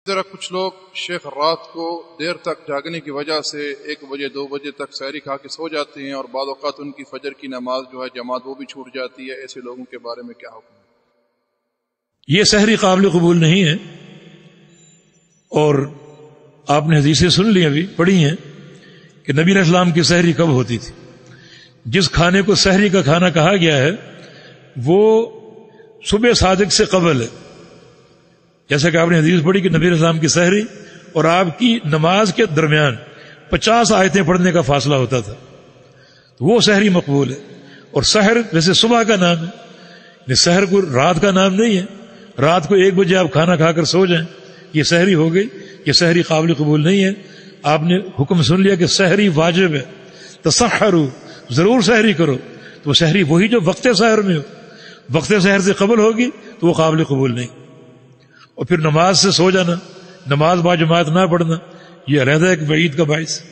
ذرا کچھ لوگ شیخ رات کو دیر تک جاگنے کی وجہ سے 1 بجے 2 بجے تک سحری کھا کے سو جاتے ہیں اور بعض اوقات ان کی فجر کی نماز جو ہے جماعت وہ بھی چھوٹ جاتی ہے، ایسے لوگوں کے بارے میں کیا حکم ہے؟ یہ سحری قابل قبول نہیں ہے، اور آپ نے حدیثیں سن لی ابھی پڑھی ہیں کہ نبی علیہ السلام کی سحری کب ہوتی تھی۔ جس کھانے کو سحری کا کھانا کہا گیا ہے وہ صبح صادق سے قبل ہے، جیسا کہ آپ نے حدیث پڑھی کہ نبی علیہ السلام کی سحری اور آپ کی نماز کے درمیان 50 آیتیں پڑھنے کا فاصلہ ہوتا تھا، تو وہ سحری مقبول ہے۔ اور سحر ویسے صبح کا نام ہے، سحر کو رات کا نام نہیں ہے۔ رات کو 1 بجے آپ کھانا کھا کر سو جائیں، یہ سحری ہو گئی، یہ سحری قابل قبول نہیں ہے۔ آپ نے حکم سن لیا کہ سحری واجب ہے، تسحروا، ضرور سحری کرو، تو وہ سحری وہی جو وقت سحر میں ہو، وقت سحر سے قبل ہوگی تو وہ قابل قبول نہیں۔ اور پھر نماز سے سو جانا، نماز با جماعت نہ پڑھنا، یہ علیحدہ ایک وعید کا باعث ہے۔